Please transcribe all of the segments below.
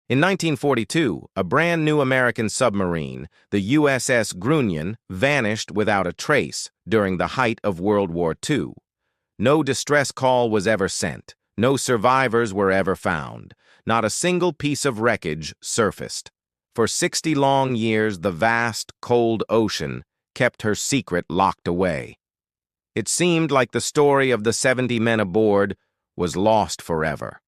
In 1942, a brand new American submarine, the USS Grunion, vanished without a trace during the height of World War II. No distress call was ever sent. No survivors were ever found. Not a single piece of wreckage surfaced. For 60 long years, the vast, cold ocean kept her secret locked away. It seemed like the story of the 70 men aboard was lost forever.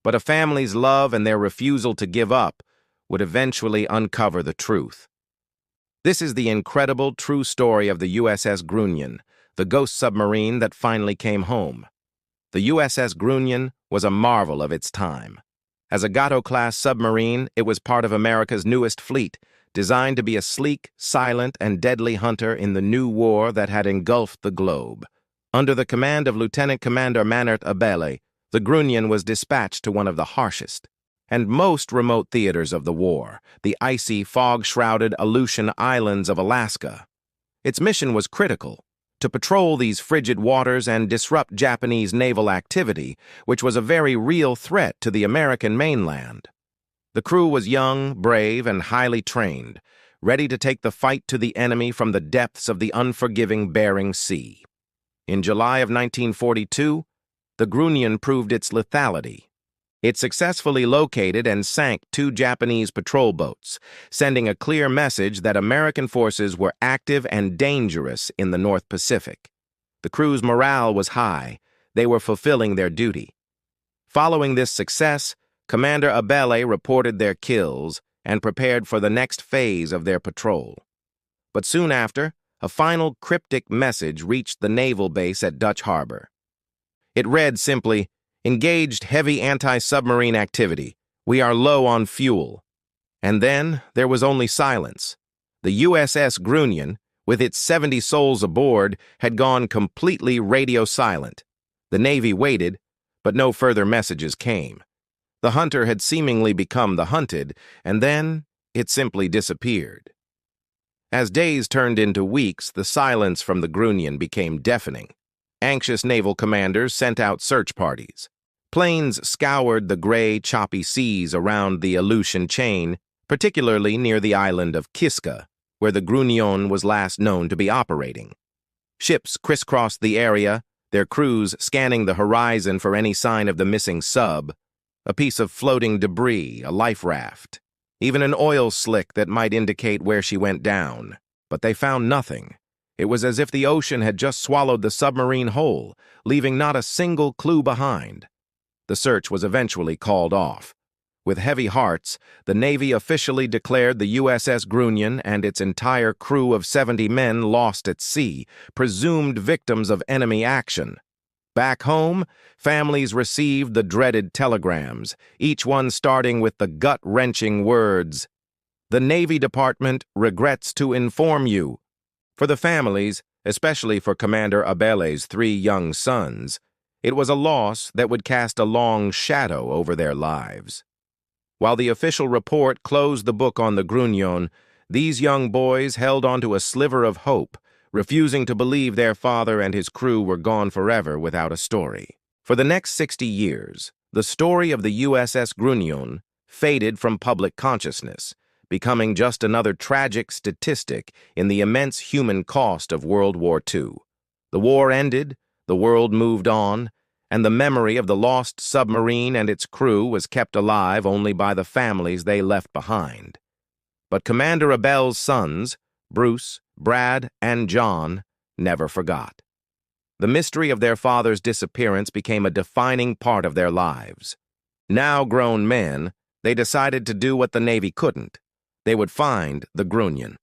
But a family's love and their refusal to give up would eventually uncover the truth. This is the incredible, true story of the USS Grunion, the ghost submarine that finally came home. The USS Grunion was a marvel of its time. As a Gato-class submarine, it was part of America's newest fleet, designed to be a sleek, silent, and deadly hunter in the new war that had engulfed the globe. Under the command of Lieutenant Commander Abele, the Grunion was dispatched to one of the harshest and most remote theaters of the war, the icy, fog-shrouded Aleutian Islands of Alaska. Its mission was critical: to patrol these frigid waters and disrupt Japanese naval activity, which was a very real threat to the American mainland. The crew was young, brave, and highly trained, ready to take the fight to the enemy from the depths of the unforgiving Bering Sea. In July of 1942, the Grunion proved its lethality. It successfully located and sank 2 Japanese patrol boats, sending a clear message that American forces were active and dangerous in the North Pacific. The crew's morale was high. They were fulfilling their duty. Following this success, Commander Abele reported their kills and prepared for the next phase of their patrol. But soon after, a final cryptic message reached the naval base at Dutch Harbor. It read simply, "Engaged heavy anti-submarine activity. We are low on fuel." And then there was only silence. The USS Grunion, with its 70 souls aboard, had gone completely radio silent. The Navy waited, but no further messages came. The hunter had seemingly become the hunted, and then it simply disappeared. As days turned into weeks, the silence from the Grunion became deafening. Anxious naval commanders sent out search parties. Planes scoured the gray, choppy seas around the Aleutian chain, particularly near the island of Kiska, where the Grunion was last known to be operating. Ships crisscrossed the area, their crews scanning the horizon for any sign of the missing sub, a piece of floating debris, a life raft, even an oil slick that might indicate where she went down. But they found nothing. It was as if the ocean had just swallowed the submarine whole, leaving not a single clue behind. The search was eventually called off. With heavy hearts, the Navy officially declared the USS Grunion and its entire crew of 70 men lost at sea, presumed victims of enemy action. Back home, families received the dreaded telegrams, each one starting with the gut-wrenching words, "The Navy Department regrets to inform you." For the families, especially for Commander Abele's 3 young sons, it was a loss that would cast a long shadow over their lives. While the official report closed the book on the Grunion, these young boys held onto a sliver of hope, refusing to believe their father and his crew were gone forever without a story. For the next 60 years, the story of the USS Grunion faded from public consciousness, becoming just another tragic statistic in the immense human cost of World War II. The war ended, the world moved on, and the memory of the lost submarine and its crew was kept alive only by the families they left behind. But Commander Abele's sons, Bruce, Brad, and John, never forgot. The mystery of their father's disappearance became a defining part of their lives. Now grown men, they decided to do what the Navy couldn't. They would find the Grunion.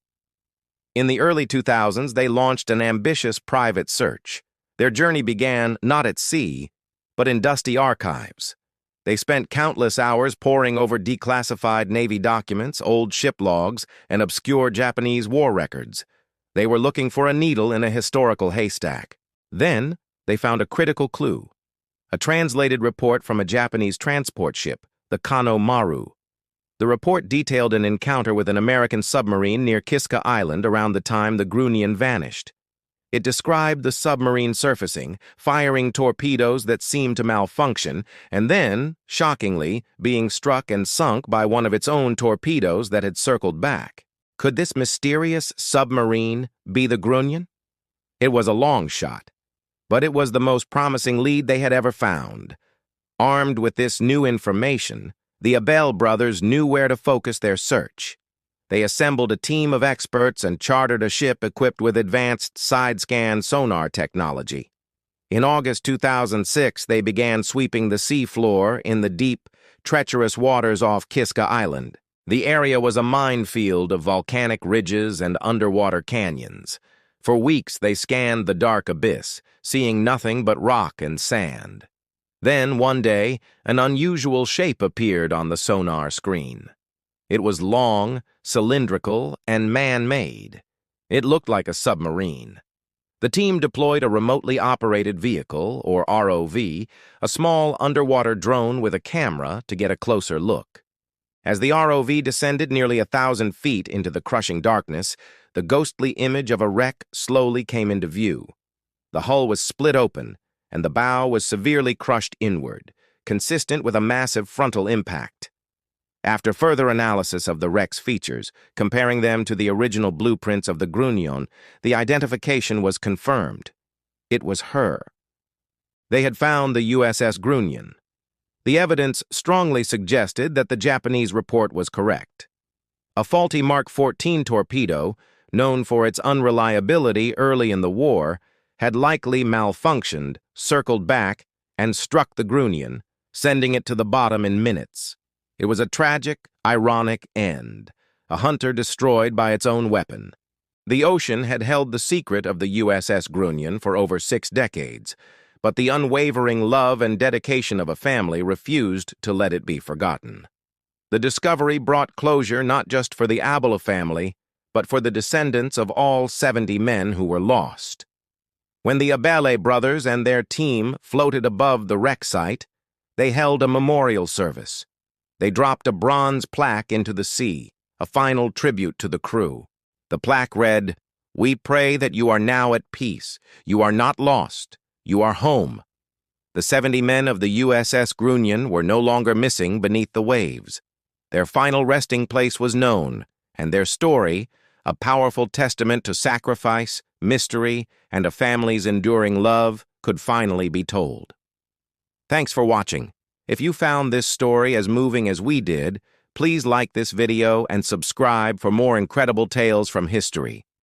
In the early 2000s, they launched an ambitious private search. Their journey began not at sea, but in dusty archives. They spent countless hours poring over declassified Navy documents, old ship logs, and obscure Japanese war records. They were looking for a needle in a historical haystack. Then, they found a critical clue: a translated report from a Japanese transport ship, the Kano Maru. The report detailed an encounter with an American submarine near Kiska Island around the time the Grunion vanished. It described the submarine surfacing, firing torpedoes that seemed to malfunction, and then, shockingly, being struck and sunk by one of its own torpedoes that had circled back. Could this mysterious submarine be the Grunion? It was a long shot, but it was the most promising lead they had ever found. Armed with this new information, the Abele brothers knew where to focus their search. They assembled a team of experts and chartered a ship equipped with advanced side-scan sonar technology. In August 2006, they began sweeping the seafloor in the deep, treacherous waters off Kiska Island. The area was a minefield of volcanic ridges and underwater canyons. For weeks, they scanned the dark abyss, seeing nothing but rock and sand. Then, one day, an unusual shape appeared on the sonar screen. It was long, cylindrical, and man-made. It looked like a submarine. The team deployed a remotely operated vehicle, or ROV, a small underwater drone with a camera to get a closer look. As the ROV descended nearly 1,000 feet into the crushing darkness, the ghostly image of a wreck slowly came into view. The hull was split open, and the bow was severely crushed inward, consistent with a massive frontal impact. After further analysis of the wreck's features, comparing them to the original blueprints of the Grunion, the identification was confirmed. It was her. They had found the USS Grunion. The evidence strongly suggested that the Japanese report was correct. A faulty Mark 14 torpedo, known for its unreliability early in the war, had likely malfunctioned, circled back, and struck the Grunion, sending it to the bottom in minutes. It was a tragic, ironic end, a hunter destroyed by its own weapon. The ocean had held the secret of the USS Grunion for over 6 decades, but the unwavering love and dedication of a family refused to let it be forgotten. The discovery brought closure not just for the Abele family, but for the descendants of all 70 men who were lost. When the Abele brothers and their team floated above the wreck site, they held a memorial service. They dropped a bronze plaque into the sea, a final tribute to the crew. The plaque read, "We pray that you are now at peace. You are not lost. You are home." The 70 men of the USS Grunion were no longer missing beneath the waves. Their final resting place was known, and their story, a powerful testament to sacrifice, mystery, and a family's enduring love, could finally be told. Thanks for watching. If you found this story as moving as we did, please like this video and subscribe for more incredible tales from history.